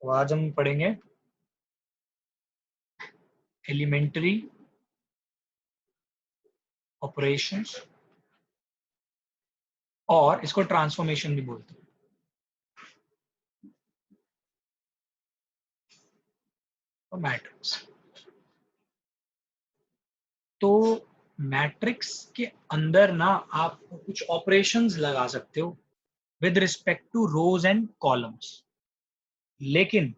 तो आज हम पढ़ेंगे एलिमेंट्री ऑपरेशंस और इसको ट्रांसफॉर्मेशन भी बोलते हैं। तो मैट्रिक्स, तो मैट्रिक्स के अंदर ना आप कुछ ऑपरेशंस लगा सकते हो with respect to rows and columns, लेकिन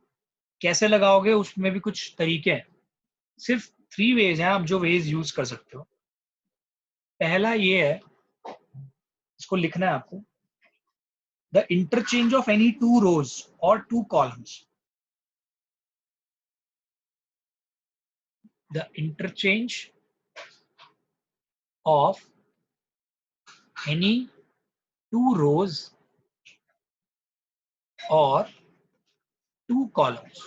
कैसे लगाओगे उसमें भी कुछ तरीके हैं। सिर्फ 3 वेज हैं आप जो वेज यूज कर सकते हो। पहला ये है, इसको लिखना है आपको, द इंटरचेंज ऑफ एनी 2 रोज और 2 columns. The interchange of any 2 rows or 2 columns।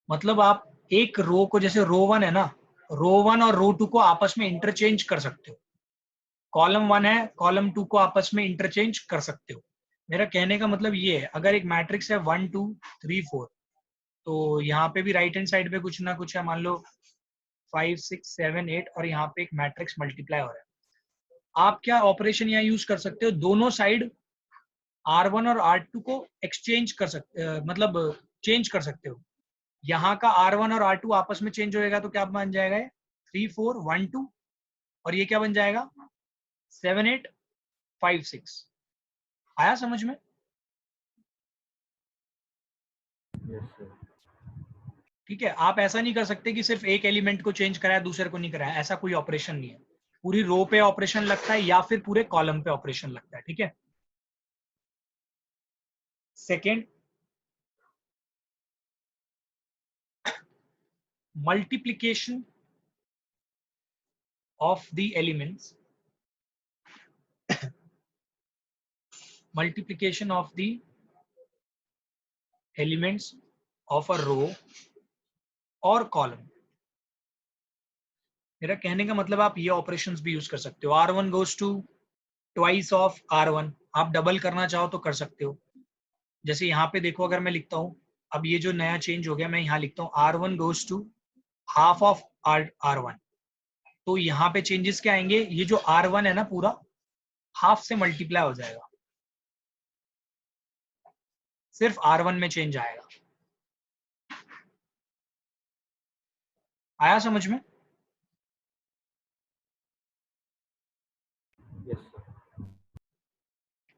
मतलब आप एक रो को, जैसे रो 1 है ना, रो 1 और रो 2 को आपस में इंटरचेंज कर सकते हो। कॉलम 1 है, कॉलम 2 को आपस में इंटरचेंज कर सकते हो। मेरा कहने का मतलब ये है, अगर एक मैट्रिक्स है 1 2 3 4, तो यहाँ पे भी राइट हैंड साइड पे कुछ ना कुछ है, मान लो 5 6 7 8, और यहाँ पे एक मैट्रिक्स मल्टीप्लाई हो रहा है। आप क्या ऑपरेशन यहाँ यूज कर सकते हो, दोनों साइड R1 और R2 को एक्सचेंज कर सकते, मतलब चेंज कर सकते हो। यहाँ का R1 और R2 आपस में चेंज होएगा तो क्या बन जाएगा, 3 4 1 2, और ये क्या बन जाएगा 7 8 5 6। आया समझ में? ठीक है, आप ऐसा नहीं कर सकते कि सिर्फ एक एलिमेंट को चेंज कराया दूसरे को नहीं कराया, ऐसा कोई ऑपरेशन नहीं है। पूरी रो पे ऑपरेशन लगता है या फिर पूरे कॉलम पे ऑपरेशन लगता है। ठीक है। Second, multiplication of the elements, multiplication of the elements of a row or column। मेरा कहने का मतलब आप ये ऑपरेशंस भी यूज कर सकते हो। R1 goes to twice of R1, आप डबल करना चाहो तो कर सकते हो। जैसे यहाँ पे देखो, अगर मैं लिखता हूँ, अब ये जो नया चेंज हो गया, मैं यहाँ लिखता हूँ R1 goes to half of R1, तो यहाँ पे चेंजेस क्या आएंगे, ये जो R1 है ना पूरा हाफ से मल्टीप्लाई हो जाएगा, सिर्फ R1 में चेंज आएगा। आया समझ में?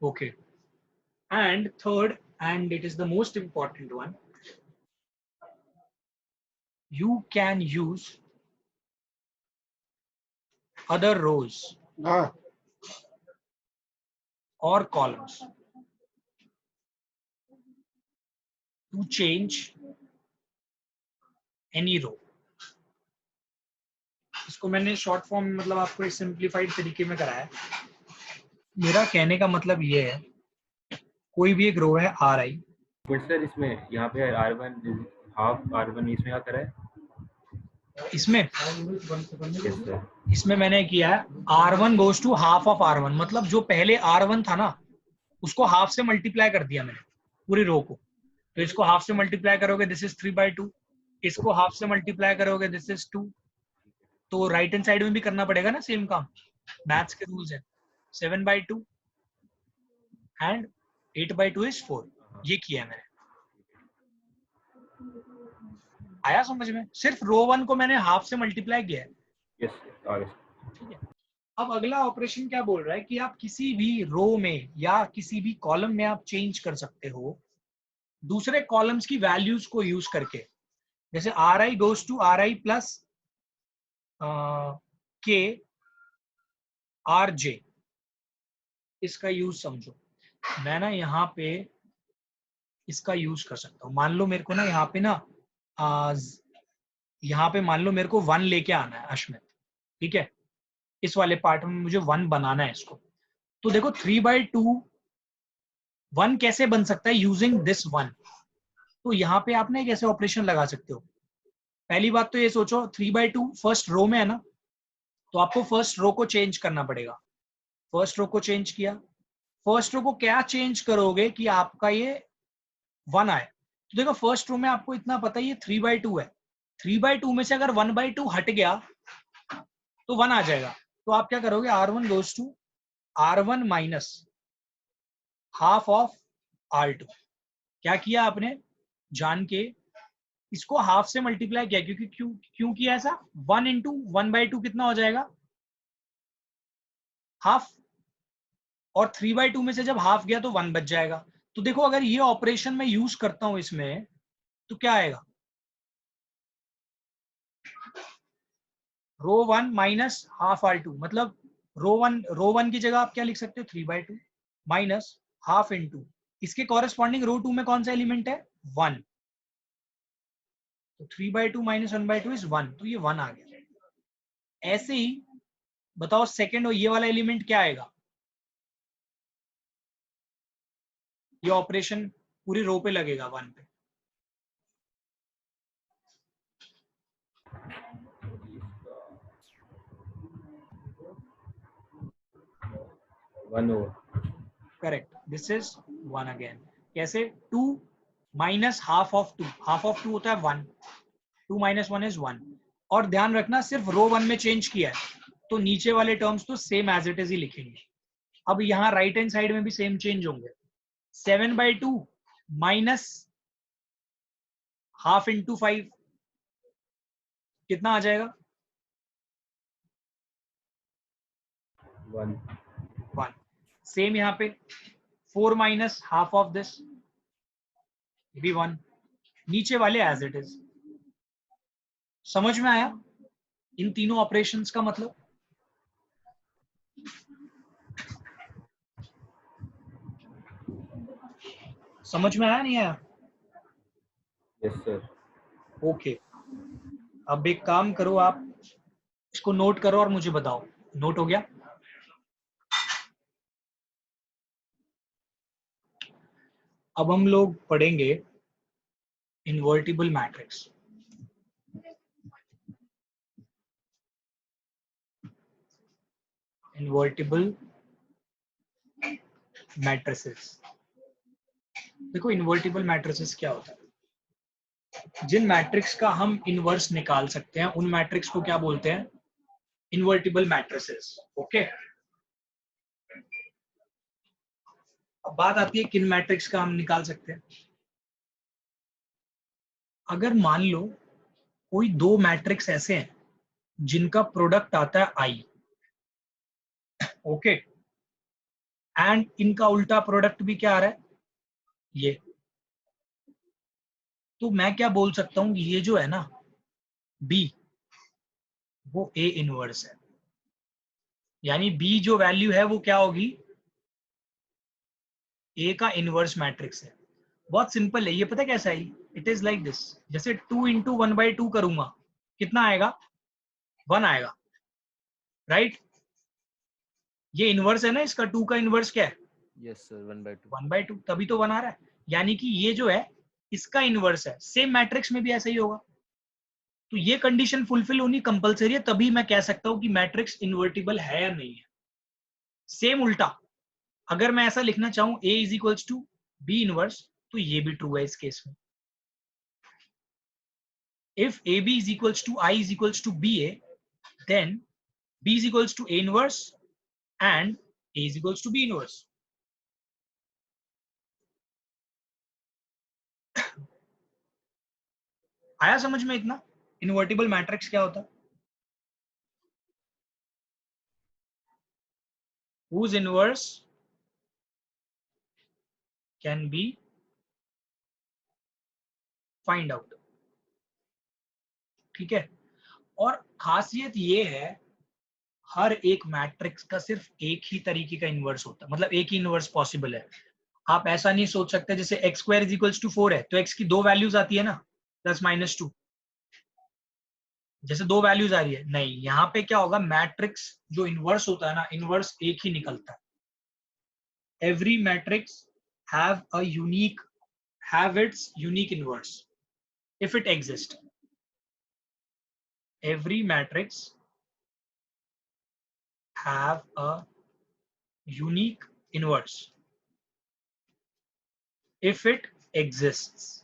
Okay. And third, and it is the most important one, you can use other rows or columns to change any row। इसको मैंने शॉर्ट फॉर्म में, मतलब आपको एक सिंप्लीफाइड तरीके में कराया है। मेरा कहने का मतलब ये है, कोई भी एक रो है Ri, बट सर इसमें यहाँ पे R1 हाफ R1 इसमें क्या करा है? इसमें यस सर। इसमें मैंने किया है R1 goes to half of R1, मतलब जो पहले R1 था ना उसको हाफ से मल्टीप्लाई कर दिया मैंने पूरी रो को। तो इसको हाफ से मल्टीप्लाई करोगे, दिस इज 3/2, इसको हाफ से मल्टीप्लाई करोगे, दिस इज 2। तो राइट हैंड साइड में भी करना पड़ेगा ना सेम काम, मैथ्स के रूल्स है। 7/2 एंड 8/2 इज 4, ये किया है मैंने। आया समझ में? सिर्फ रो 1 को मैंने हाफ से मल्टीप्लाई किया है। Yes sir. ठीक है। अब अगला ऑपरेशन क्या बोल रहा है कि आप किसी भी रो में या किसी भी कॉलम में आप चेंज कर सकते हो दूसरे कॉलम्स की वैल्यूज को यूज करके। जैसे Ri goes to Ri plus K Rj, इसका यूज समझो। मैं ना यहाँ पे इसका यूज कर सकता हूँ। मान लो मेरे को ना यहाँ पे ना यहाँ पे मान लो मेरे को 1 लेके आना है अश्मित, ठीक है, इस वाले पार्ट में मुझे 1 बनाना है इसको। तो देखो 3/2 1 कैसे बन सकता है यूजिंग दिस 1। तो यहाँ पे आप ना एक ऐसे ऑपरेशन लगा सकते हो। पहली बात तो ये सोचो, 3/2 फर्स्ट रो में है ना, तो आपको फर्स्ट रो को चेंज करना पड़ेगा। फर्स्ट रो को चेंज किया, फर्स्ट रो को क्या चेंज करोगे कि आपका ये 1 आए। तो देखो फर्स्ट रो में आपको इतना पता ही है 3/2 है, 3/2 में से अगर 1/2 हट गया तो 1 आ जाएगा। तो आप क्या करोगे, R1 goes to R1 minus half of R2। क्या किया आपने, जान के इसको हाफ से मल्टीप्लाई किया, क्योंकि क्यों किया ऐसा, 1 इंटू 1/2 कितना हो जाएगा, हाफ, और 3/2 में से जब हाफ गया तो 1 बच जाएगा। तो देखो अगर ये ऑपरेशन मैं यूज करता हूं इसमें तो क्या आएगा, रो 1 माइनस हाफ R2, मतलब रो वन की जगह आप क्या लिख सकते हो, 3/2 माइनस हाफ इंटू इसके कॉरेस्पॉन्डिंग रो 2 में कौन सा एलिमेंट है, 1। तो 3/2 माइनस 1/2 इज 1, तो ये 1 आ गया। ऐसे ही बताओ सेकेंड, और ये वाला एलिमेंट क्या आएगा, ये ऑपरेशन पूरी रो पे लगेगा 1 पे। One over. Correct, this is 1 again. कैसे, 2 minus half of 2, half of 2 होता है 1, 2 माइनस 1 इज 1। और ध्यान रखना सिर्फ रो 1 में चेंज किया है तो नीचे वाले टर्म्स तो सेम एज इट इज ही लिखेंगे। अब यहाँ राइट हैंड साइड में भी सेम चेंज होंगे, 7/2 माइनस हाफ इंटू 5 कितना आ जाएगा, 1। 1। सेम यहाँ पे 4 माइनस हाफ ऑफ दिस भी 1, नीचे वाले एज इट इज। समझ में आया इन तीनों ऑपरेशंस का मतलब, समझ में आया नहीं आया, यस सर। ओके। अब एक काम करो, आप इसको नोट करो और मुझे बताओ, नोट हो गया। अब हम लोग पढ़ेंगे इन्वर्टिबल मैट्रिक्स। इन्वर्टिबल मैट्रिसेस, देखो इन्वर्टिबल मैट्रिसेस क्या होता है, जिन मैट्रिक्स का हम इनवर्स निकाल सकते हैं उन मैट्रिक्स को क्या बोलते हैं, इन्वर्टिबल मैट्रिसेस। ओके, अब बात आती है किन मैट्रिक्स का हम निकाल सकते हैं। अगर मान लो कोई दो मैट्रिक्स ऐसे हैं जिनका प्रोडक्ट आता है आई, ओके, एंड इनका उल्टा प्रोडक्ट भी क्या आ रहा है, ये, तो मैं क्या बोल सकता हूं, ये जो है ना बी, वो ए इनवर्स है, यानी बी जो वैल्यू है वो क्या होगी, ए का इनवर्स मैट्रिक्स है। बहुत सिंपल है ये, पता कैसा है, इट इज लाइक दिस, जैसे 2 इंटू 1/2 करूंगा कितना आएगा, 1 आएगा, राइट। ये इनवर्स है ना, इसका 2 का इनवर्स क्या है, यस सर 1/2 1/2, तभी तो 1 आ रहा है। यानी कि ये जो है इसका इनवर्स है, सेम मैट्रिक्स में भी ऐसा ही होगा। तो ये कंडीशन फुलफिल होनी कंपलसरी है, तभी मैं कह सकता हूं कि मैट्रिक्स इन्वर्टिबल है या नहीं है। सेम उल्टा अगर मैं ऐसा लिखना चाहूं A is equals to B inverse, तो ये भी ट्रू है इस केस में। If AB is equals to I is equals to BA, then B is equals to A inverse and A is equals to B inverse. आया समझ में इतना, इन्वर्टिबल मैट्रिक्स क्या होता है, whose inverse can be find out, ठीक है। और खासियत ये है, हर एक मैट्रिक्स का सिर्फ एक ही तरीके का इनवर्स होता है, मतलब एक ही इनवर्स पॉसिबल है। आप ऐसा नहीं सोच सकते जैसे x square is equals to 4 है तो x की दो वैल्यूज आती है ना, +-2, जैसे दो वैल्यूज आ रही है, नहीं, यहाँ पे क्या होगा, मैट्रिक्स जो इनवर्स होता है ना, इनवर्स एक ही निकलता है। Every matrix have its unique inverse if it exists. Every matrix have a unique inverse if it exists.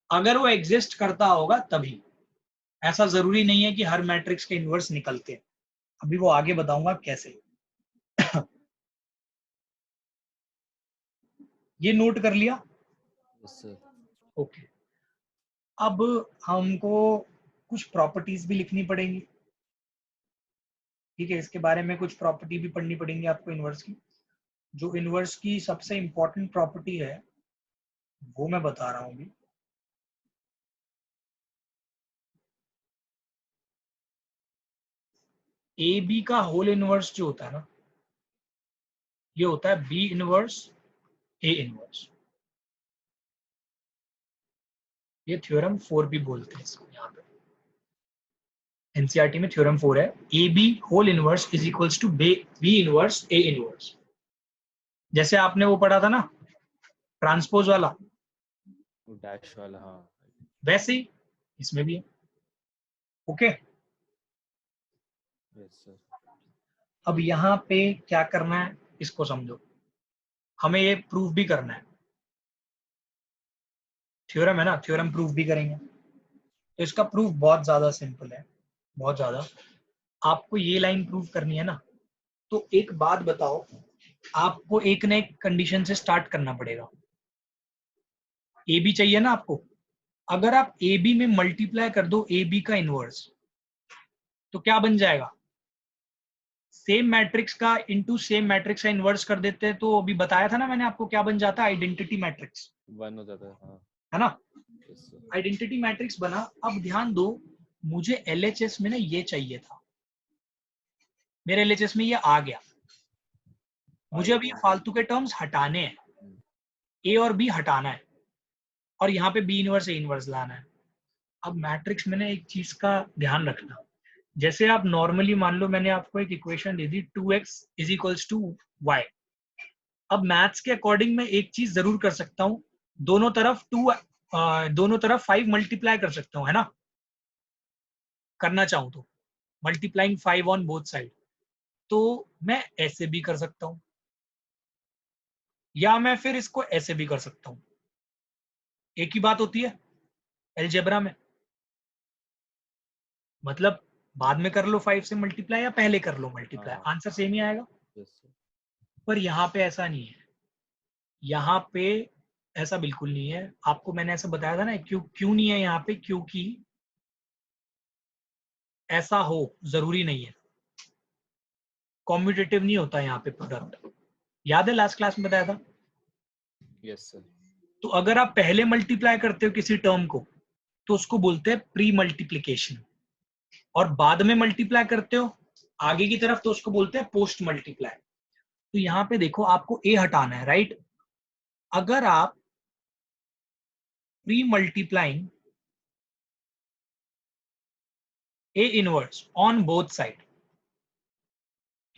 अगर वो एग्जिस्ट करता होगा तभी, ऐसा जरूरी नहीं है कि हर मैट्रिक्स के इनवर्स निकलते हैं। अभी वो आगे बताऊंगा कैसे। ये नोट कर लिया? Yes sir. ओके। अब हमको कुछ प्रॉपर्टीज भी लिखनी पड़ेंगी, ठीक है? इसके बारे में कुछ प्रॉपर्टी भी पढ़नी पड़ेंगी आपको इनवर्स की। जो इनवर्स की सबसे इंपॉर्टेंट प्रॉपर्टी है वो मैं बता रहा हूँ अभी। ए बी का होल इनवर्स जो होता है ना, ये होता है बी इनवर्स ए इनवर्स। ये थ्योरम 4 भी बोलते हैं इसको। यहाँ पे एनसीईआरटी में थ्योरम 4 है, A B whole inverse is equals to B inverse A inverse. जैसे आपने वो पढ़ा था ना ट्रांसपोज वाला, डैश वाला, हाँ। वैसे ही इसमें भी है। ओके। Yes sir. अब यहाँ पे क्या करना है इसको समझो। हमें ये प्रूफ भी करना है, थ्योरम है ना, थ्योरम प्रूफ भी करेंगे। तो इसका प्रूफ बहुत ज्यादा सिंपल है, बहुत ज्यादा। आपको ये लाइन प्रूफ करनी है ना, तो एक बात बताओ, आपको एक न एक कंडीशन से स्टार्ट करना पड़ेगा। ए बी चाहिए ना आपको। अगर आप ए बी में मल्टीप्लाई कर दो ए बी का इनवर्स, तो क्या बन जाएगा? सेम मैट्रिक्स का इनटू सेम मैट्रिक्स का इनवर्स कर देते हैं, तो अभी बताया था ना मैंने आपको, क्या बन जाता है? आइडेंटिटी मैट्रिक्स, 1 हो जाता है, हाँ। है ना? Yes sir. आइडेंटिटी मैट्रिक्स बना। अब ध्यान दो, मुझे एलएचएस में ना ये चाहिए था, मेरे एलएचएस में ये आ गया। मुझे अभी ये फालतू के टर्म्स हटाने हैं, ए और बी हटाना है, और यहाँ पे बी इनवर्स ए इनवर्स लाना है। अब मैट्रिक्स में ना एक चीज का ध्यान रखना, जैसे आप नॉर्मली मान लो मैंने आपको एक इक्वेशन दे दी 2x is equals to y। अब मैथ्स के अकॉर्डिंग मैं एक चीज जरूर कर सकता हूँ, दोनों तरफ 5 मल्टीप्लाई कर सकता हूँ, है ना? करना चाहूँ तो मल्टीप्लाइंग 5 ऑन बोथ साइड, तो मैं ऐसे भी कर सकता हूँ, या मैं फिर इसको ऐसे भी कर सकता हूँ। एक ही बात होती है अलजेब्रा में, मतलब बाद में कर लो 5 से मल्टीप्लाई या पहले कर लो मल्टीप्लाई, हाँ। आंसर सेम ही आएगा। Yes sir. पर यहाँ पे ऐसा नहीं है, यहाँ पे ऐसा बिल्कुल नहीं है। आपको मैंने ऐसा बताया था ना, क्यों नहीं है यहाँ पे? क्योंकि ऐसा हो जरूरी नहीं है, कॉम्यूटेटिव नहीं होता यहाँ पे प्रोडक्ट। याद है लास्ट क्लास में बताया था? Yes sir. तो अगर आप पहले मल्टीप्लाई करते हो किसी टर्म को, तो उसको बोलते हैं प्री मल्टीप्लीकेशन, और बाद में मल्टीप्लाई करते हो आगे की तरफ, तो उसको बोलते हैं पोस्ट मल्टीप्लाई। तो यहाँ पे देखो, आपको ए हटाना है, राइट? अगर आप pre multiplying A inverse on both side,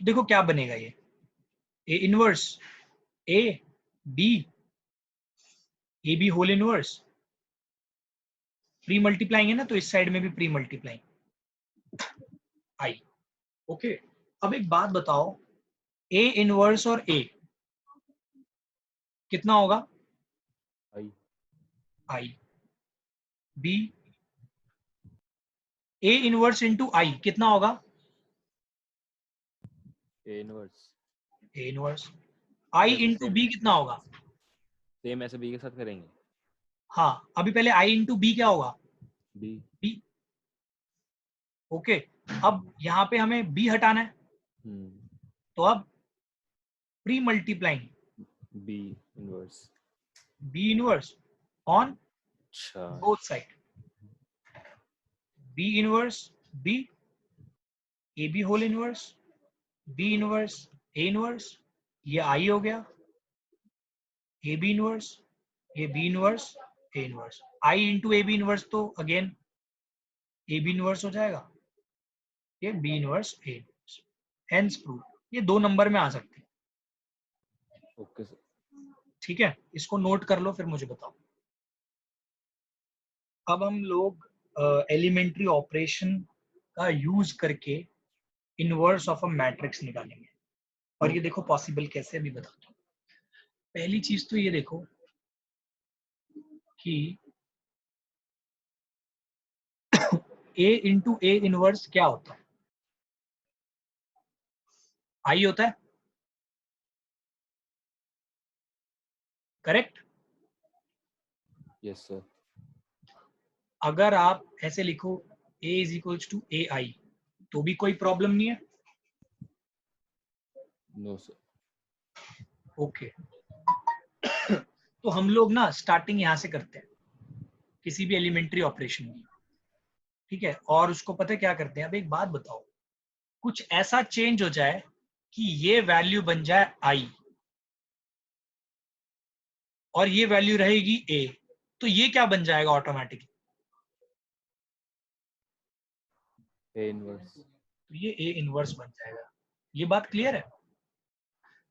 तो देखो क्या बनेगा। ये A inverse A B whole inverse, pre multiplying है ना, तो इस साइड में भी प्री मल्टीप्लाइंग आई। ओके। अब एक बात बताओ, ए इनवर्स और ए कितना होगा? I. B A inverse into I कितना होगा? A inverse. A inverse. I into B कितना होगा? सेम ऐसे बी के साथ करेंगे। हाँ, अभी पहले आई इंटू बी क्या होगा? बी। बी। ओके। अब यहाँ पे हमें बी हटाना है, तो अब pre multiplying B inverse. B inverse on अच्छा। Both side, B inverse B, A B whole inverse, B inverse A inverse, ये आई हो गया, ए बी इनवर्स, ये B inverse A inverse, I into A B inverse, तो again A B inverse हो जाएगा, ये B inverse A inverse. Hence proof, ये 2 number में आ सकते हैं। Okay sir. ठीक है, इसको नोट कर लो, फिर मुझे बताओ। अब हम लोग एलिमेंट्री ऑपरेशन का यूज करके इनवर्स ऑफ अ मैट्रिक्स निकालेंगे, और ये देखो पॉसिबल कैसे, अभी बताता हूँ। पहली चीज तो ये देखो, कि A इंटू A इनवर्स क्या होता है? आई होता है, करेक्ट? Yes sir. अगर आप ऐसे लिखो A इज इक्वल्स टू ए आई, तो भी कोई प्रॉब्लम नहीं है? No sir. ओके तो हम लोग ना स्टार्टिंग यहां से करते हैं किसी भी एलिमेंट्री ऑपरेशन की, ठीक है? और उसको पता है क्या करते हैं? अब एक बात बताओ, कुछ ऐसा चेंज हो जाए कि ये वैल्यू बन जाए आई और ये वैल्यू रहेगी ए, तो ये क्या बन जाएगा ऑटोमेटिकली? A inverse. तो ये ए इनवर्स बन जाएगा। ये बात क्लियर है?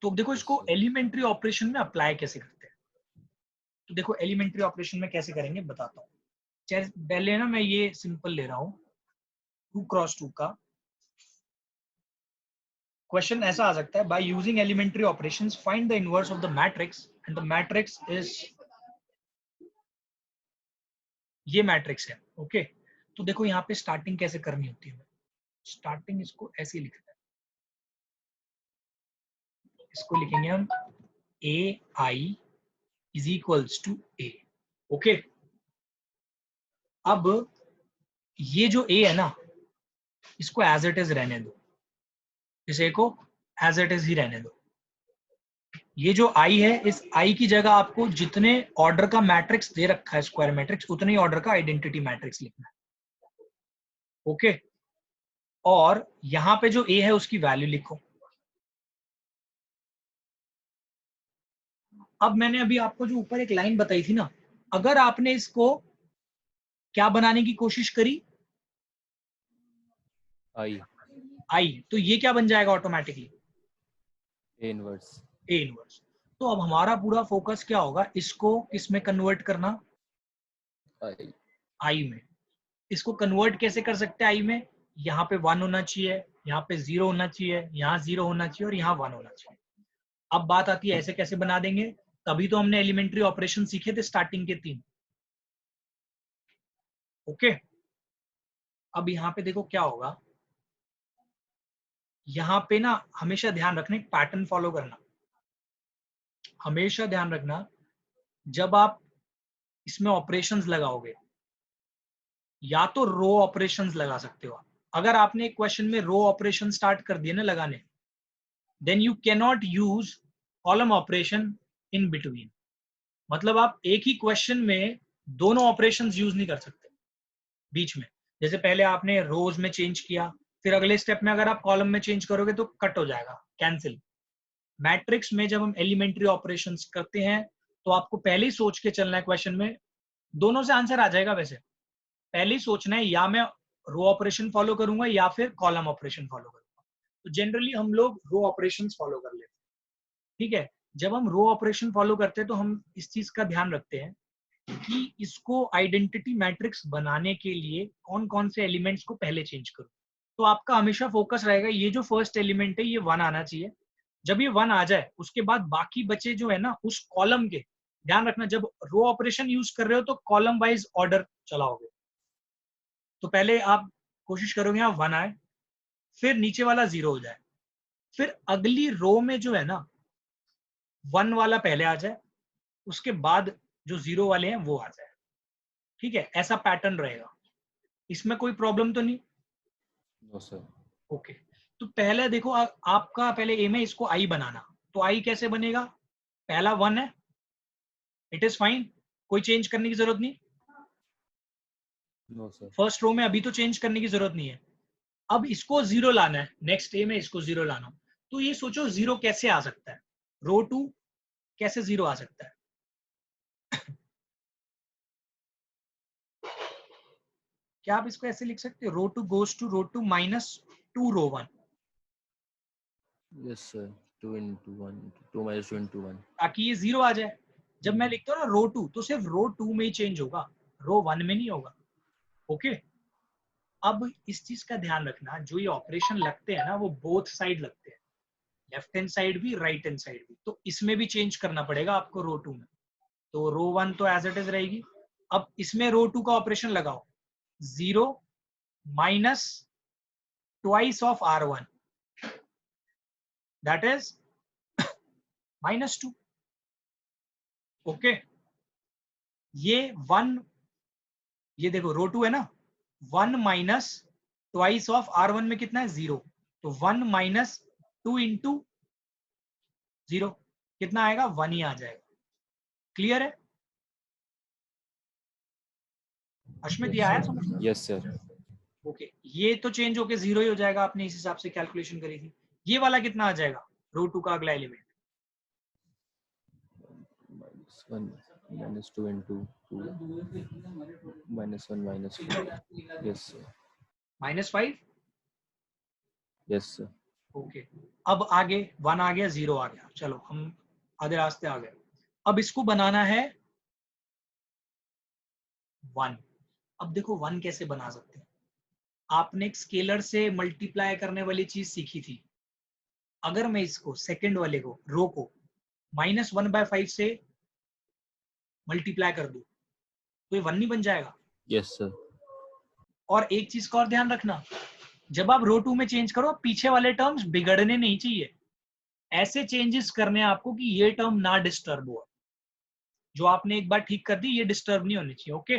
तो देखो यस इसको सर। एलिमेंट्री ऑपरेशन में अप्लाई कैसे करते हैं। तो देखो एलिमेंट्री ऑपरेशन में कैसे करेंगे बताता हूँ। पहले ना मैं ये सिंपल ले रहा हूँ 2x2 का क्वेश्चन। ऐसा आ सकता है, by using elementary operations find the inverse of the matrix and the matrix is, ये मैट्रिक्स है। ओके तो देखो यहाँ पे स्टार्टिंग कैसे करनी होती है। स्टार्टिंग इसको ऐसे लिखना है, इसको लिखेंगे हम A I is equals to A. Okay अब ये जो ए है ना, इसको एज इट इज रहने दो, इस ए को एज इट इज ही रहने दो। ये जो आई है, इस आई की जगह आपको जितने ऑर्डर का मैट्रिक्स दे रखा है स्क्वायर मैट्रिक्स, उतने ही ऑर्डर का आइडेंटिटी मैट्रिक्स लिखना है। ओके और यहां पे जो ए है उसकी वैल्यू लिखो। अब मैंने अभी आपको जो ऊपर एक लाइन बताई थी ना, अगर आपने इसको क्या बनाने की कोशिश करी, आई। आई, तो ये क्या बन जाएगा automatically? A inverse. A inverse. तो अब हमारा पूरा फोकस क्या होगा, इसको किस में कन्वर्ट करना? आई। आई में। इसको कन्वर्ट कैसे कर सकते हैं आई में? यहाँ पे 1 होना चाहिए, यहाँ पे 0 होना चाहिए, यहाँ 0 होना चाहिए और यहाँ 1 होना चाहिए। अब बात आती है ऐसे कैसे बना देंगे। तभी तो हमने एलिमेंट्री ऑपरेशन सीखे थे स्टार्टिंग के 3। ओके अब यहाँ पे देखो क्या होगा, यहाँ पे ना हमेशा ध्यान रखना, एक पैटर्न फॉलो करना। हमेशा ध्यान रखना जब आप इसमें ऑपरेशंस लगाओगे, या तो रो ऑपरेशंस लगा सकते हो आप। अगर आपने एक क्वेश्चन में रो ऑपरेशन स्टार्ट कर दिए ना लगाने, then you can not use column operation in between. मतलब आप एक ही क्वेश्चन में दोनों ऑपरेशंस यूज नहीं कर सकते बीच में। जैसे पहले आपने रोज में चेंज किया, फिर अगले स्टेप में अगर आप कॉलम में चेंज करोगे तो कट हो जाएगा, कैंसिल। मैट्रिक्स में जब हम एलिमेंट्री ऑपरेशंस करते हैं तो आपको पहले ही सोच के चलना है क्वेश्चन में, दोनों से आंसर आ जाएगा। वैसे पहले ही सोचना है या मैं रो ऑपरेशन फॉलो करूंगा या फिर कॉलम ऑपरेशन फॉलो करूंगा। तो जनरली हम लोग रो ऑपरेशन फॉलो कर लेते हैं, ठीक है? जब हम रो ऑपरेशन फॉलो करते हैं तो हम इस चीज का ध्यान रखते हैं कि इसको आइडेंटिटी मैट्रिक्स बनाने के लिए कौन कौन से एलिमेंट्स को पहले चेंज करूं। तो आपका हमेशा फोकस रहेगा ये जो फर्स्ट एलिमेंट है ये 1 आना चाहिए। जब ये 1 आ जाए उसके बाद बाकी बचे जो है ना उस कॉलम के, ध्यान रखना जब रो ऑपरेशन यूज कर रहे हो तो कॉलम वाइज ऑर्डर चलाओगे। तो पहले आप कोशिश करोगे यहाँ 1 आए, फिर नीचे वाला 0 हो जाए, फिर अगली रो में जो है ना 1 वाला पहले आ जाए, उसके बाद जो 0 वाले हैं वो आ जाए। ठीक है, ऐसा पैटर्न रहेगा। इसमें कोई प्रॉब्लम तो नहीं? No sir. ओके तो पहले देखो आपका पहले एम है इसको आई बनाना। तो आई कैसे बनेगा? पहला 1 है, इट इज फाइन, कोई चेंज करने की जरूरत नहीं। No sir. फर्स्ट रो में अभी तो चेंज करने की जरूरत नहीं है। अब इसको 0 लाना है, नेक्स्ट ए में इसको 0 लाना। तो ये सोचो 0 कैसे आ सकता है, रो 2 कैसे 0 आ सकता है? क्या आप इसको ऐसे लिख सकते हो, row 2 goes to row 2 minus 2 row 1, yes sir. 2 into 1 2 minus 2 into 1। ताकि ये 0 आ जाए। जब मैं लिखता हूँ ना रो 2 तो सिर्फ रो 2 में ही चेंज होगा, रो 1 में नहीं होगा। ओके अब इस चीज का ध्यान रखना, जो ये ऑपरेशन लगते हैं ना वो बोथ साइड लगते हैं, लेफ्ट हैंड साइड भी राइट हैंड साइड भी। तो इसमें भी चेंज करना पड़ेगा आपको रो 2 में। तो रो 1 तो एज इट इज रहेगी, अब इसमें रो 2 का ऑपरेशन लगाओ, 0 minus twice of R1 that is -2। Okay, ये 1, ये देखो रो 2 है ना, 1 माइनस ट्वाइस ऑफ R1 में कितना है 0, तो 1 माइनस 2 इंटू 0 कितना आएगा 1 ही आ जाएगा। क्लियर है अश्मित, ये आया समझ में? Yes sir. ओके, ये तो चेंज होके 0 ही हो जाएगा, आपने इस हिसाब से कैलकुलेशन करी थी। ये वाला कितना आ जाएगा रो 2 का अगला element? -1 -2 into 2 -1 -4। Yes sir. -5। Yes sir. Okay, अब आगे 1 आ गया, 0 आ गया, चलो हम आधे रास्ते आ गए। अब इसको बनाना है 1। अब देखो 1 कैसे बना सकते हैं, आपने एक स्केलर से मल्टीप्लाई करने वाली चीज सीखी थी। अगर मैं इसको सेकंड वाले को, रो को -1/5 से मल्टीप्लाई कर दूं तो ये 1 नहीं बन जाएगा? Yes sir. और एक चीज का और ध्यान रखना, जब आप रो 2 में चेंज करो, पीछे वाले टर्म्स बिगड़ने नहीं चाहिए। ऐसे चेंजेस करने हैं आपको कि ये टर्म ना डिस्टर्ब हो। जो आपने एक बार ठीक कर दी, ये डिस्टर्ब नहीं होनी चाहिए। ओके,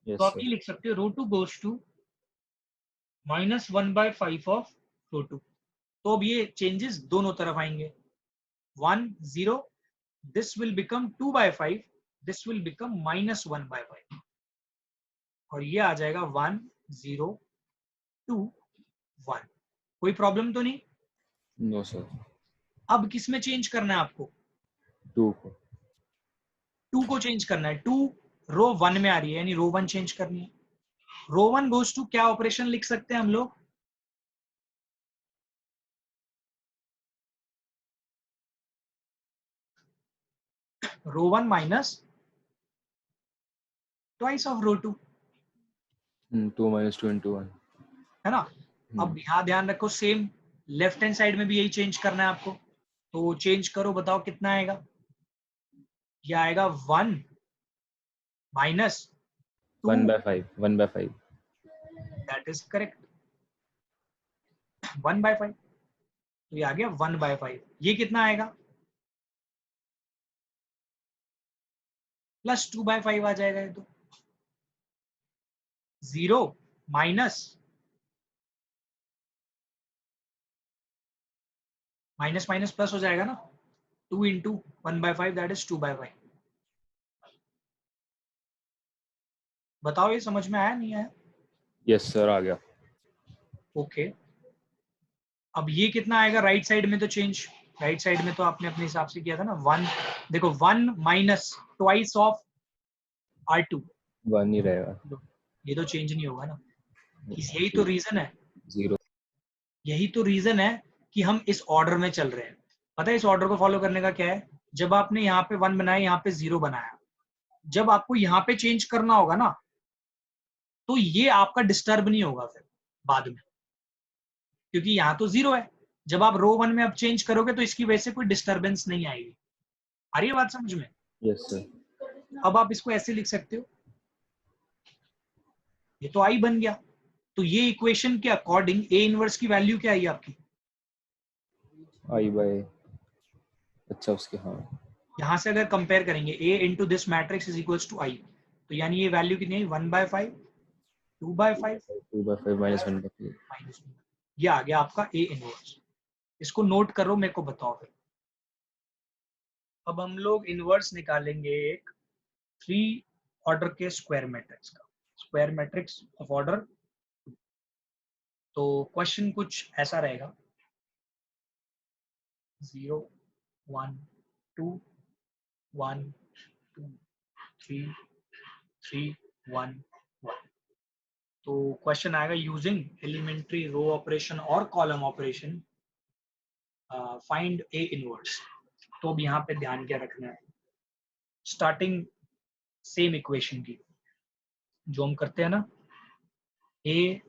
यस तो आप ये सर। लिख सकते हो row 2 goes to -1/5 of row 2। तो अब ये चेंजेस दोनों तरफ आएंगे, 1 0, this will become 2/5, this will become -1/5, और ये आ जाएगा 1 0 2 1। कोई प्रॉब्लम तो नहीं? No sir. अब किस में चेंज करना है आपको? 2 को। 2 को चेंज करना है। 2 रो 1 में आ रही है, यानी रो 1 चेंज करनी है। रो 1 गोज टू क्या ऑपरेशन लिख सकते हैं हम लोग? रो 1 minus twice of row 2, 2 -2 into 1। है ना? अब यहां ध्यान रखो, सेम लेफ्ट हैंड साइड में भी यही चेंज करना है आपको, तो चेंज करो, बताओ कितना आएगा? ये आएगा 1 माइनस 2, 1/5 1/5। That is correct, 1/5। तो ये आ गया 1/5। ये कितना आएगा? +2/5 आ जाएगा। ये तो 0 माइनस माइनस माइनस प्लस हो जाएगा ना, 2 इंटू 1/5 दैट इज 2/5। बताओ ये समझ में आया नहीं आया? यस सर, आ गया। ओके, अब ये कितना आएगा राइट साइड में? तो चेंज राइट साइड में तो आपने अपने हिसाब से किया था ना। 1 देखो, 1 माइनस ट्वाइस ऑफ R2, 1 ही रहेगा। ये तो चेंज नहीं होगा ना। यही तो रीजन है, 0। यही तो रीजन है कि हम इस ऑर्डर में चल रहे हैं। पता है इस ऑर्डर को फॉलो करने का क्या है? जब आपने यहाँ पे 1 बनाया, यहाँ पे 0 बनाया, जब आपको यहाँ पे चेंज करना होगा ना, तो ये आपका डिस्टर्ब नहीं होगा फिर बाद में, क्योंकि यहाँ तो 0 है। जब आप रो 1 में अब चेंज करोगे तो इसकी वजह से कोई डिस्टर्बेंस नहीं आएगी। आ रही है बात समझ में? Yes sir. अब आप इसको ऐसे लिख सकते हो, ये तो आई बन गया। तो ये इक्वेशन के अकॉर्डिंग ए इनवर्स की वैल्यू क्या आई आपकी? i बाय, अच्छा उसके, हाँ। यहां से अगर कंपेयर करेंगे a into this matrix is equals to I, तो यानी ये वैल्यू कितनी है? 1/5, 2/5 2/5 -1/5। माइनस 1। ये आ गया आपका ए इनवर्स। इसको नोट करो, मेरे को बताओ फिर। अब हम लोग इनवर्स निकालेंगे एक 3 ऑर्डर के स्क्वायर मैट्रिक्स का, स्क्वायर मैट्रिक्स ऑफ ऑर्डर 2। तो क्वेश्चन कुछ ऐसा रहेगा, 0 1 2 1 2 3 3 1 1। तो क्वेश्चन आएगा, यूजिंग एलिमेंट्री रो ऑपरेशन और column operation find A inverse. तो अब यहाँ पे ध्यान क्या रखना है, स्टार्टिंग सेम इक्वेशन की जो हम करते हैं ना, ए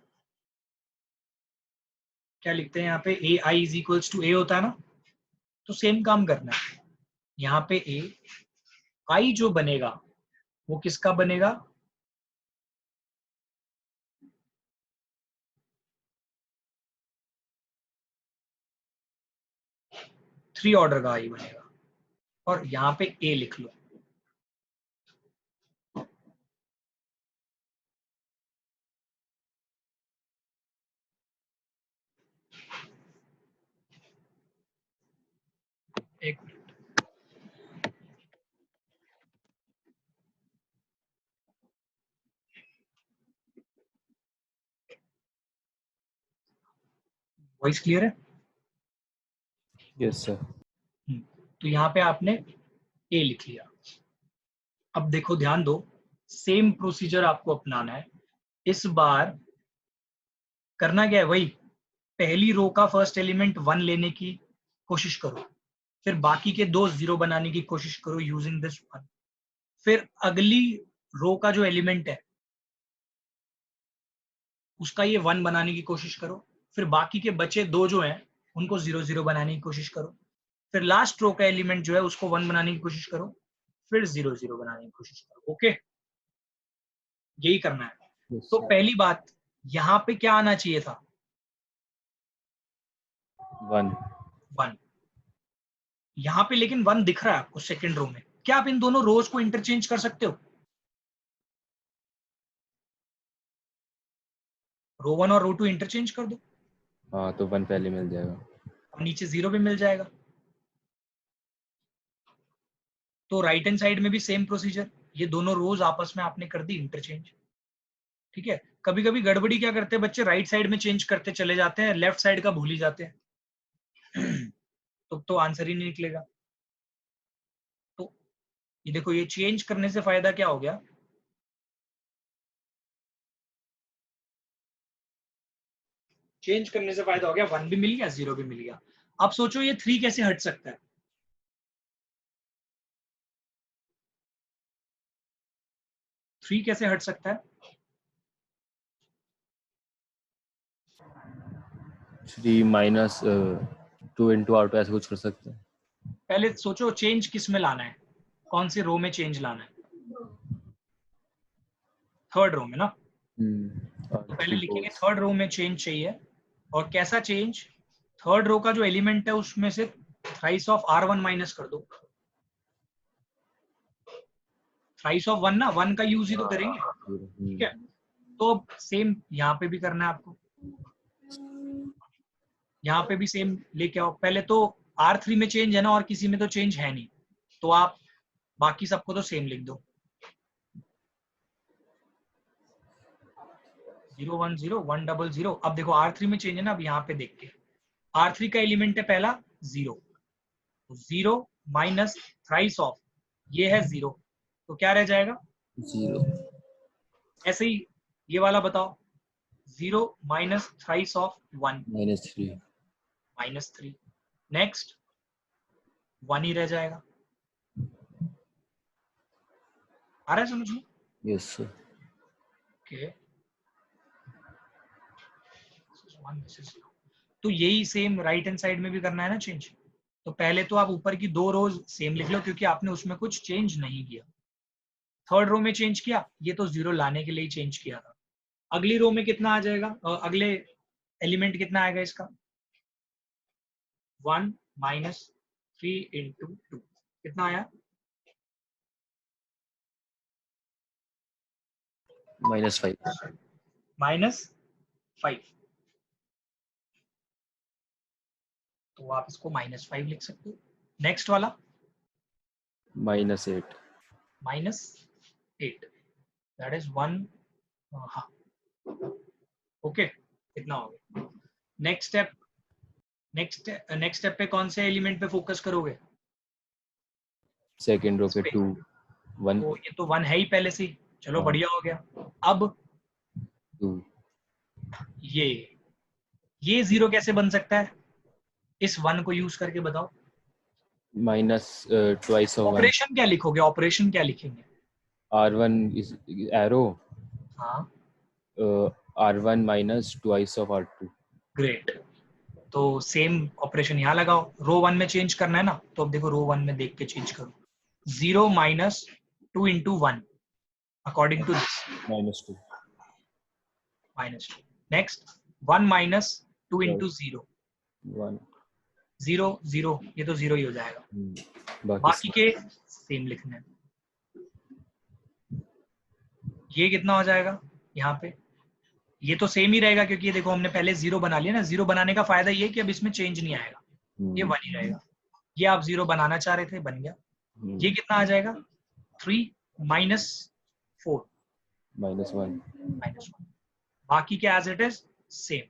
क्या लिखते हैं यहाँ पे, ए आई इज इक्वल्स टू ए होता है ना, तो सेम काम करना है। यहाँ पे ए आई जो बनेगा वो किसका बनेगा? थ्री ऑर्डर का आई बनेगा। और यहाँ पे ए लिख लो। एक वॉइस क्लियर है? Yes sir. तो यहाँ पे आपने ए लिख लिया। अब देखो ध्यान दो, सेम प्रोसीजर आपको अपनाना है। इस बार करना क्या है, वही पहली रो का फर्स्ट एलिमेंट 1 लेने की कोशिश करो, फिर बाकी के दो 0 बनाने की कोशिश करो यूजिंग दिस 1। फिर अगली रो का जो एलिमेंट है उसका ये 1 बनाने की कोशिश करो, फिर बाकी के बचे दो जो हैं उनको 0 0 बनाने की कोशिश करो, फिर लास्ट रो का एलिमेंट जो है उसको 1 बनाने की कोशिश करो, फिर 0 0 बनाने की कोशिश करो। ओके, यही करना है। यस तो सर। पहली बात, यहाँ पे क्या आना चाहिए था? 1। 1। यहाँ पे लेकिन 1 दिख रहा है आपको सेकंड रो में। क्या आप इन दोनों रोज को इंटरचेंज कर सकते हो? रो 1 और रो 2 इंटरचेंज कर दो, हाँ तो 1 पहले मिल जाएगा। अब नीचे 0 भी मिल जाएगा। तो राइट हैंड साइड में भी सेम प्रोसीजर, ये दोनों रोज आपस में आपने कर दी इंटरचेंज। ठीक है, कभी कभी गड़बड़ी क्या करते हैं बच्चे, राइट साइड में चेंज करते चले जाते हैं, लेफ्ट साइड का भूल ही जाते हैं। तो आंसर ही नहीं निकलेगा। तो ये देखो, ये चेंज करने से फायदा क्या हो गया? चेंज करने से फायदा हो गया, 1 भी मिल गया, 0 भी मिल गया। अब सोचो ये 3 कैसे हट सकता है? 3 कैसे हट सकता है? 3 माइनस 2 इंटू R2 ऐसे कुछ कर सकते हैं। पहले सोचो चेंज किस में लाना है, कौन सी रो में चेंज लाना है? थर्ड रो में ना। तो पहले लिखेंगे थर्ड रो में चेंज चाहिए। और कैसा चेंज? थर्ड रो का जो एलिमेंट है उसमें से थ्राइस ऑफ R1 माइनस कर दो। थ्राइस ऑफ 1 ना, 1 का यूज ही तो करेंगे। ठीक है, तो सेम यहाँ पे भी करना है आपको। यहाँ पे भी सेम लेके आओ। पहले तो R3 में चेंज है ना, और किसी में तो चेंज है नहीं, तो आप बाकी सबको तो सेम लिख दो। 0 1 0 1 0 0। अब देखो R3 में चेंज है ना, अब यहाँ पे देख के R3 का एलिमेंट है पहला 0, 0 माइनस थ्राइस ऑफ, ये है 0, तो क्या रह जाएगा? 0 ऐसे ही ये वाला बताओ, 0 माइनस थ्राइस ऑफ 1 -3 -3। नेक्स्ट 1 ही रह जाएगा। आ रहा है समझ में? Yes sir. ओके, तो यही सेम राइट हैंड साइड में भी करना है ना चेंज। तो पहले तो आप ऊपर की दो रोज सेम लिख लो, क्योंकि आपने उसमें कुछ चेंज नहीं किया। थर्ड रो में चेंज किया, ये तो 0 लाने के लिए ही चेंज किया था। अगली रो में कितना आ जाएगा, अगले एलिमेंट कितना आएगा इसका? 1 माइनस 3 इंटू 2, कितना आया? -5 -5। तो आप इसको -5 लिख सकते हो। नेक्स्ट वाला -8 -8, दैट इज 1। हाँ, ओके, इतना हो गया। नेक्स्ट स्टेप, नेक्स्ट स्टेप पे कौन से एलिमेंट पे फोकस करोगे? सेकंड रो इस पे पे। 2 1 तो ये तो 1 है ही पहले से ही, चलो हाँ। बढ़िया हो गया। अब 2 ये 0 कैसे बन सकता है? इस 1 को यूज करके बताओ। माइनस ट्वाइस ऑफ 1 ऑपरेशन क्या लिखोगे? ऑपरेशन क्या लिखेंगे? R1 इज एरो हाँ, R1 minus twice of R2। Great. तो सेम ऑपरेशन यहाँ लगाओ। रो 1 में चेंज करना है ना, तो अब देखो रो 1 में देख के चेंज करो। 0 minus 2 into 1, according to this -2 -2. Next 1 minus 2 into 0 1 0 0, ये तो 0 ही हो जाएगा. बाकी बाकी के सेम लिखने हैं. ये कितना हो जाएगा यहाँ पे? ये तो सेम ही रहेगा क्योंकि ये देखो हमने पहले 0 बना लिया ना. 0 बनाने का फायदा ये कि अब इसमें चेंज नहीं आएगा, ये 1 ही रहेगा. ये आप 0 बनाना चाह रहे थे, बन गया. ये कितना आ जाएगा? 3 माइनस 4 -1 माइनस 1. बाकी के as it is same.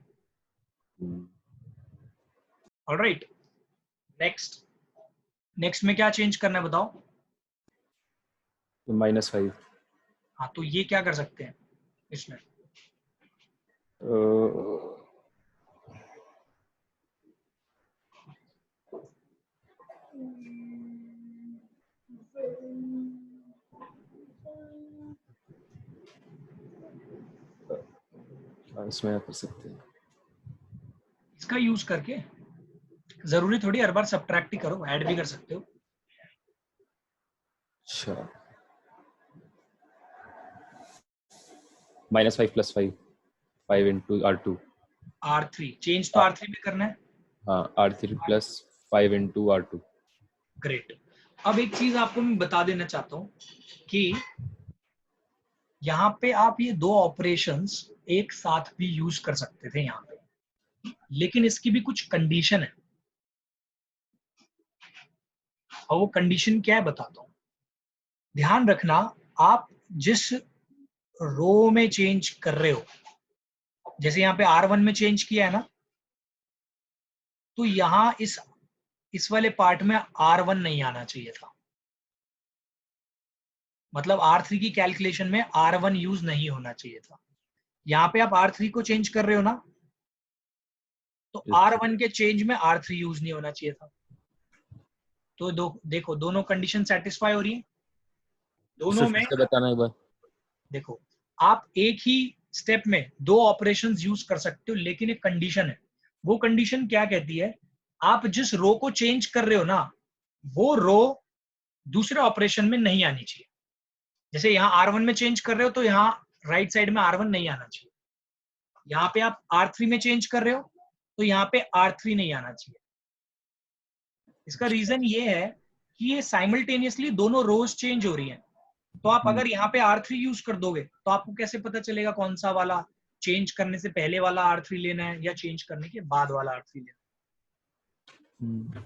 Alright. Next में क्या चेंज करना है बताओ? तो -5 हाँ, तो ये क्या कर सकते हैं इसमें? इसमें कर सकते हैं. इसका यूज करके जरूरी थोड़ी हर बार सब्ट्रैक्ट ही करो, ऐड भी कर सकते हो. अच्छा -5 + 5 5 into R2. R3 चेंज तो R3 में करना है. हाँ, R3 + 5 into R2. ग्रेट. अब एक चीज आपको मैं बता देना चाहता हूँ कि यहाँ पे आप ये दो ऑपरेशंस एक साथ भी यूज कर सकते थे यहाँ पे, लेकिन इसकी भी कुछ कंडीशन है. और वो कंडीशन क्या है बताता हूँ. ध्यान रखना, आप जिस रो में चेंज कर रहे हो, जैसे यहाँ पे R1 में चेंज किया है ना, तो यहाँ इस वाले पार्ट में R1 नहीं आना चाहिए था. मतलब R3 की कैलकुलेशन में R1 यूज नहीं होना चाहिए था. यहाँ पे आप R3 को चेंज कर रहे हो ना, तो R1 के चेंज में R3 यूज नहीं होना चाहिए था. तो देखो दोनों कंडीशन सेटिस्फाई हो रही है दोनों में. बताना एक बार. देखो, आप एक ही स्टेप में दो ऑपरेशंस यूज कर सकते हो, लेकिन एक कंडीशन है. वो कंडीशन क्या कहती है? आप जिस रो को चेंज कर रहे हो ना, वो रो दूसरे ऑपरेशन में नहीं आनी चाहिए. जैसे यहाँ R1 में चेंज कर रहे हो तो यहाँ राइट साइड में R1 नहीं आना चाहिए. यहाँ पे आप R3 में चेंज कर रहे हो तो यहाँ पे R3 नहीं आना चाहिए. इसका रीजन ये है कि ये साइमल्टेनियसली दोनों रोज चेंज हो रही हैं. तो आप अगर यहाँ पे R3 यूज कर दोगे तो आपको कैसे पता चलेगा कौन सा वाला चेंज करने से पहले वाला R3 लेना है या चेंज करने के बाद वाला R3 लेना है?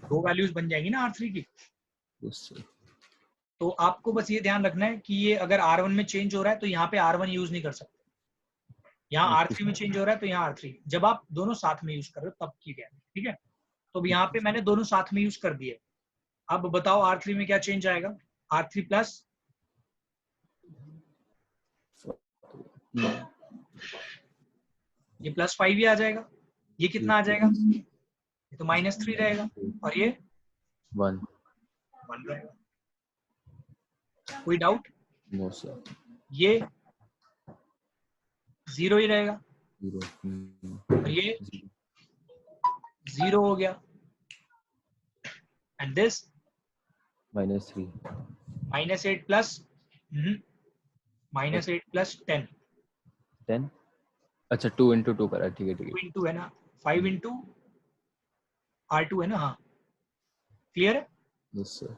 दो वैल्यूज बन जाएंगी ना R3 की. तो आपको बस ये ध्यान रखना है कि ये अगर R1 में चेंज हो रहा है तो यहाँ पे R1 यूज नहीं कर सकते. यहाँ R3 में चेंज हो रहा है तो यहाँ R3, जब आप दोनों साथ में यूज कर रहे हो तब की गया. ठीक है, तो अब यहाँ पे मैंने दोनों साथ में यूज कर दिए. अब बताओ R3 में क्या चेंज आएगा? R3 प्लस ये +5 ही आ जाएगा. ये कितना आ जाएगा? ये तो -3 रहेगा. और ये 1 रहेगा. कोई डाउट? No sir. ये 0 ही रहेगा. 0 और ये 0 हो गया. And this -3 -8 plus -8 plus 10 10. अच्छा 2 into 2 करा. ठीक है 2 इंटू है ना, 5 इंटू R2 है ना. हाँ, क्लियर है? Yes sir.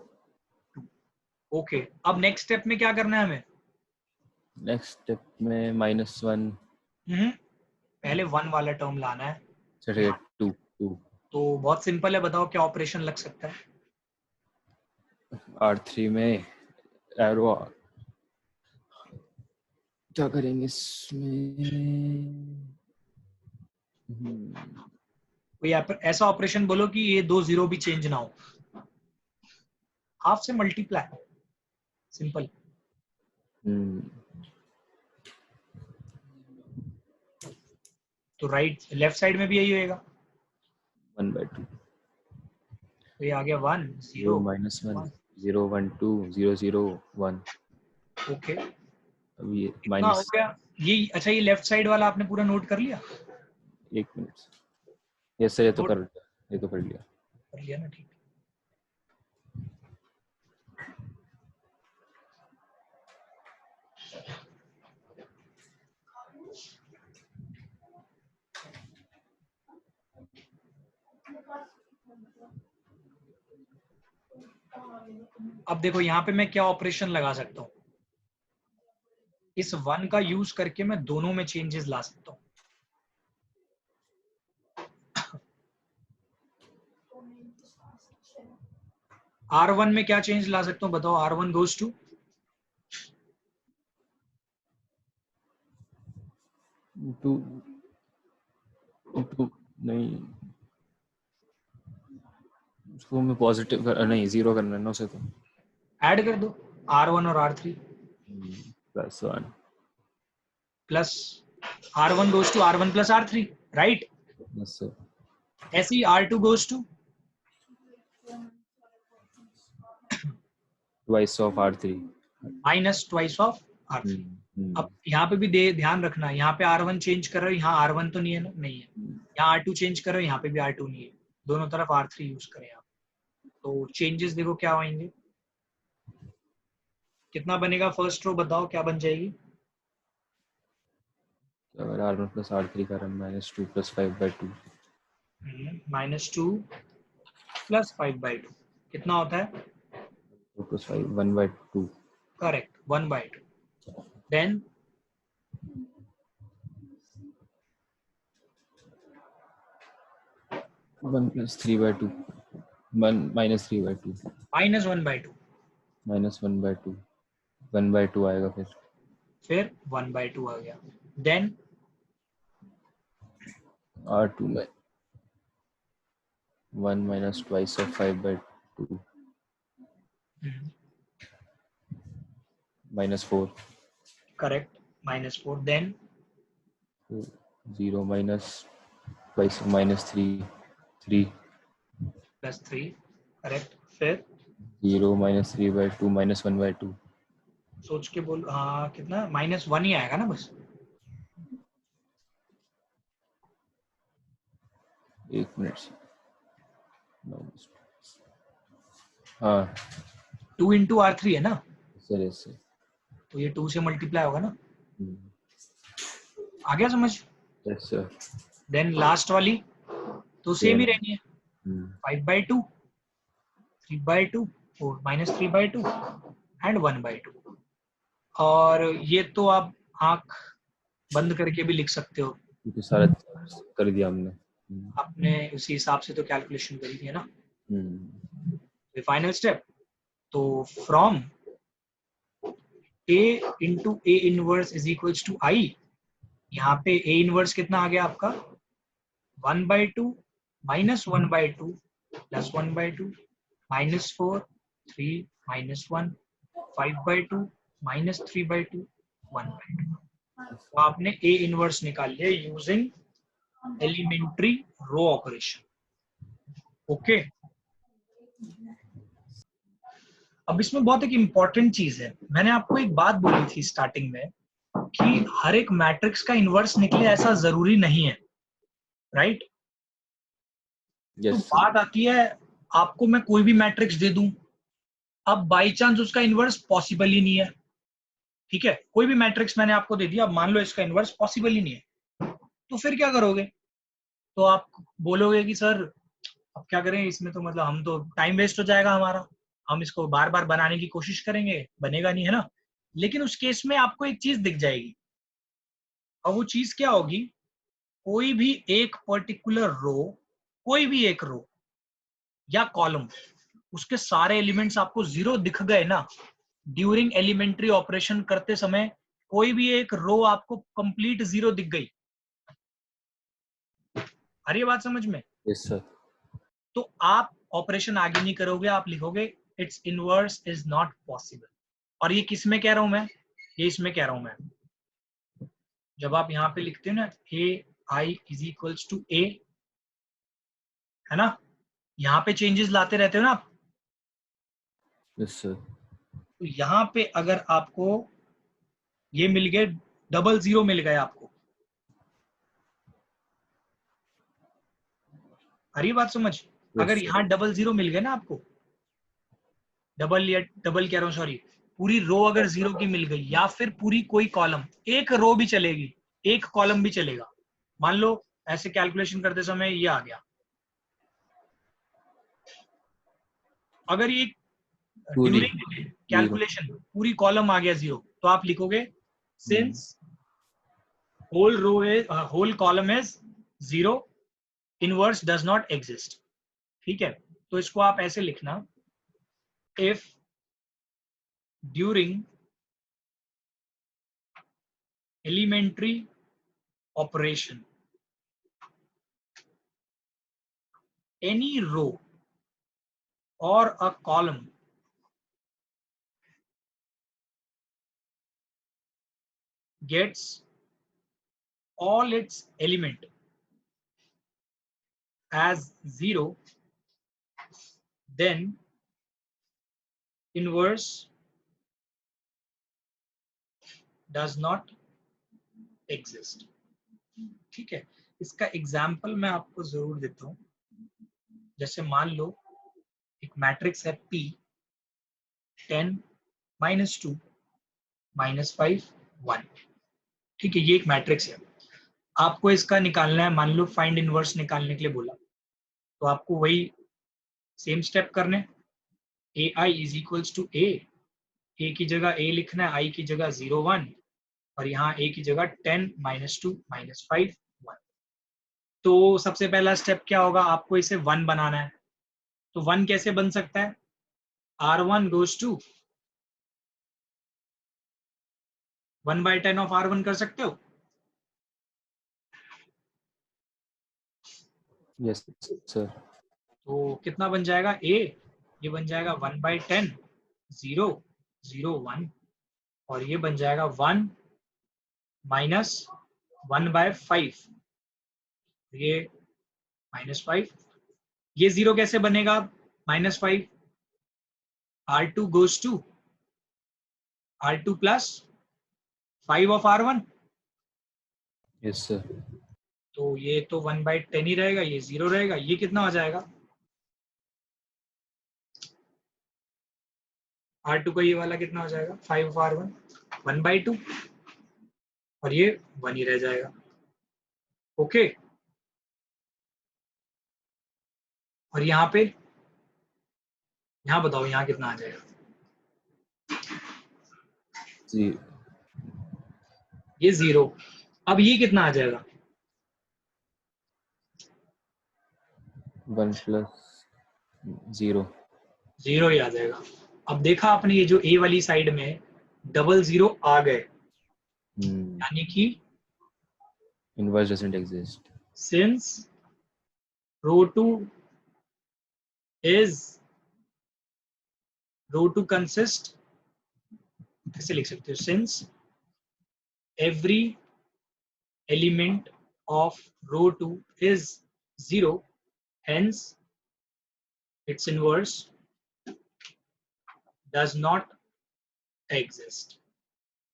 ओके. अब नेक्स्ट स्टेप में क्या करना है हमें? नेक्स्ट स्टेप में -1. पहले 1 वाला टर्म लाना है. चलिए 2 तो बहुत सिंपल है, बताओ क्या ऑपरेशन लग सकता है? R3 में एरो. क्या करेंगे इसमें? कोई ऐसा ऑपरेशन बोलो कि ये 2 0 भी चेंज ना हो. हाफ से मल्टीप्लाई. सिंपल. तो लेफ्ट साइड में भी यही होएगा. 1/2. तो ये आ गया 1 0 -1 0 1 2 0 0 1. ओके. अब ये कितना हो गया ये? अच्छा, ये लेफ्ट साइड वाला आपने पूरा नोट कर लिया? 1 मिनट. यस सर, ये तो कर लिया. कर लिया ना. ठीक. अब देखो यहाँ पे मैं क्या ऑपरेशन लगा सकता हूँ, इस 1 का यूज करके मैं दोनों में चेंजेस ला सकता हूँ। R1 में क्या चेंज ला सकता हूँ बताओ? R1 goes to to to नहीं, उसको मैं पॉजिटिव नहीं, जीरो करना है ना उसे, तो ऐड कर दो R1 और R3 +1 plus R1 goes to R1 plus R3, right? Yes sir, ऐसे ही R2 goes to twice of R3। Minus twice of R3। अब यहाँ पे भी ध्यान रखना, यहाँ पे R1 चेंज करो, यहाँ R1 तो नहीं है ना, नहीं है। यहाँ R2 चेंज करो, यहाँ पे भी R2 नहीं है, दोनों तरफ R3 यूज करें आप। तो चेंजेस देखो क्या होंगे, कितना बनेगा फर्स्ट रो बताओ क्या बन जाएगी? अगर R1 प्लस R3 का रन -2 + 5/2 -2 + 5/2 कितना होता है? 2 + 5 1/2। करेक्ट, 1/2। देन 1 + 3/2 -3/2 -1/2 -1/2 1/2 आएगा फिर 1/2 आ गया। देन R2 में 1 - twice of 5/2 -4 correct, -4। Then 0 - twice -3 3 +3 correct. फिर 0 - 3/2 -1/2 सोच के बोल, हाँ कितना? -1 ही आएगा ना बस। एक मिनट, हाँ 2 × R3 है ना, सर, सर तो ये 2 से मल्टीप्लाई होगा ना। आ गया समझ? Yes sir. देन लास्ट वाली तो सेम ही रहनी है, 5/2 3/2 और -3/2 एंड 1/2। और ये तो आप आंख बंद करके भी लिख सकते हो, तो सारा कर दिया हमने। आपने उसी हिसाब से तो कैलकुलेशन करी थी है ना। फाइनल स्टेप, तो from A × A inverse is equals to I, यहाँ पे A इनवर्स कितना आ गया आपका? 1/2 -1/2 +1/2 -4 3 -1 5/2 -3/2 1/2। तो आपने A इनवर्स निकाल लिया using elementary row operation. Okay, अब इसमें बहुत एक इंपॉर्टेंट चीज है, मैंने आपको एक बात बोली थी स्टार्टिंग में कि हर एक मैट्रिक्स का इनवर्स निकले ऐसा जरूरी नहीं है, राइट? तो बात आती है, आपको मैं कोई भी मैट्रिक्स दे दूं, अब बाई चांस उसका इनवर्स पॉसिबल ही नहीं है, ठीक है? कोई भी मैट्रिक्स मैंने आपको दे दिया, अब मान लो इसका इनवर्स पॉसिबल ही नहीं है, तो फिर क्या करोगे? तो आप बोलोगे कि सर अब क्या करें इसमें, तो मतलब हम तो टाइम वेस्ट हो जाएगा हमारा, हम इसको बार बार बनाने की कोशिश करेंगे, बनेगा नहीं है ना। लेकिन उस केस में आपको एक चीज दिख जाएगी, और वो चीज क्या होगी? कोई भी एक पर्टिकुलर रो, कोई भी एक रो या कॉलम, उसके सारे एलिमेंट्स आपको 0 दिख गए ना ड्यूरिंग एलिमेंट्री ऑपरेशन करते समय, कोई भी एक रो आपको कंप्लीट 0 दिख गई, आ रही है बात समझ में? Yes sir. तो आप ऑपरेशन आगे नहीं करोगे, आप लिखोगे it's inverse is not possible. और ये किस में कह रहा हूं मैं? ये इसमें कह रहा हूं मैं, जब आप यहाँ पे लिखते हो ना AI is equals to A, है ना, यहाँ पे चेंजेस लाते रहते हो ना आप, यस सर। तो यहाँ पे अगर आपको ये मिल गए, 00 मिल गए आपको, अरे बात समझ, अगर यहाँ 00 मिल गए ना आपको, डबल या डबल कह रहा हूँ सॉरी, पूरी रो अगर 0 की मिल गई या फिर पूरी कोई कॉलम, एक रो भी चलेगी, एक कॉलम भी चलेगा। मान लो ऐसे कैलकुलेशन करते समय ये आ गया, अगर ये पूरी ड्यूरिंग कैलकुलेशन पूरी कॉलम आ गया 0, तो आप लिखोगे since whole column is 0, inverse does not exist. ठीक है, तो इसको आप ऐसे लिखना, if during elementary operation any row or a column gets all its element as 0, then inverse does not exist। ठीक है, इसका एग्जाम्पल मैं आपको जरूर देता हूं। जैसे मान लो एक मैट्रिक्स है P 10 -2 -5 1। ठीक है, ये एक मैट्रिक्स है, आपको इसका निकालना है। मान लो फाइंड इनवर्स निकालने के लिए बोला, तो आपको वही सेम स्टेप करने, AI इज इक्वल्स टू ए की जगह a लिखना है, i की जगह 0 1, और यहाँ a की जगह 10 -2 -5 1। तो सबसे पहला स्टेप क्या होगा, आपको इसे 1 बनाना है। तो 1 कैसे बन सकता है, R1 goes to 1/10 of R1 कर सकते हो। Yes sir. तो कितना बन जाएगा a, ये बन जाएगा 1/10 0 0 1, और ये बन जाएगा 1 माइनस 1/5, ये -5। ये 0 कैसे बनेगा, -5, R2 goes to R2 plus 5 of R1। Yes sir. तो ये तो 1/10 ही रहेगा, ये 0 रहेगा, ये कितना हो जाएगा, R2 का ये वाला कितना हो जाएगा, 5 of R1 1/2, और ये 1 ही रह जाएगा। ओके, और यहाँ पे, यहाँ बताओ यहाँ कितना आ जाएगा, जी ये 0। अब ये कितना आ जाएगा, 1 + 0 0 ही आ जाएगा। अब देखा आपने, ये जो A वाली साइड में डबल 0 आ गए, यानी कि inverse doesn't exist. Since row two consist, कैसे लिख सकते हो, since every element of row 2 is 0, hence its inverse does not exist।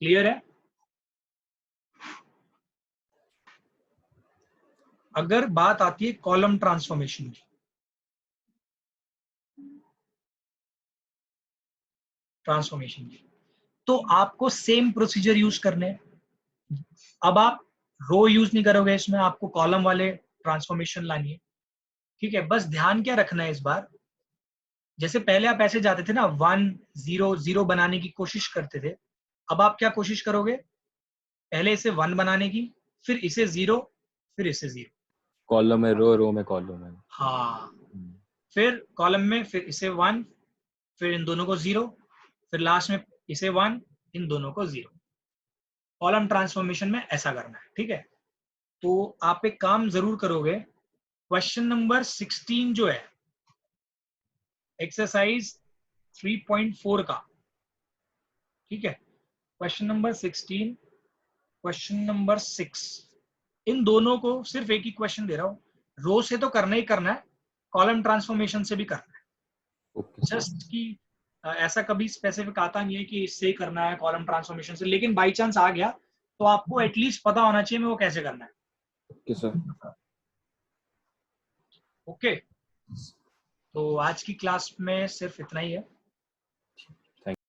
Clear है। अगर बात आती है कॉलम ट्रांसफॉर्मेशन की, तो आपको सेम प्रोसीजर यूज करने हैं। अब आप रो यूज नहीं करोगे इसमें, आपको कॉलम वाले ट्रांसफॉर्मेशन लानी है। ठीक है, बस ध्यान क्या रखना है इस बार, जैसे पहले आप ऐसे जाते थे ना, 1 0 0 बनाने की कोशिश करते थे, अब आप क्या कोशिश करोगे, पहले इसे 1 बनाने की, फिर इसे 0, फिर इसे 0। कॉलम में रो, रो में कॉलम है। हाँ, फिर कॉलम में, फिर इसे 1, फिर इन दोनों को 0, फिर लास्ट में इसे 1, इन दोनों को 0। कॉलम ट्रांसफॉर्मेशन में ऐसा करना है। ठीक है, तो आप एक काम जरूर करोगे, क्वेश्चन नंबर 16 जो है एक्सरसाइज 3.4 का, ठीक है, क्वेश्चन नंबर 16, क्वेश्चन नंबर 6, इन दोनों को सिर्फ एक ही क्वेश्चन दे रहा हूं, रो से तो करना ही करना है, कॉलम ट्रांसफॉर्मेशन से भी करना है। ओके जस्ट कि ऐसा कभी स्पेसिफिक आता नहीं है कि इससे ही करना है कॉलम ट्रांसफॉर्मेशन से, लेकिन बाई चांस आ गया तो आपको एटलीस्ट पता होना चाहिए मैं वो कैसे करना है। Okay sir. ओके, तो आज की क्लास में सिर्फ इतना ही है।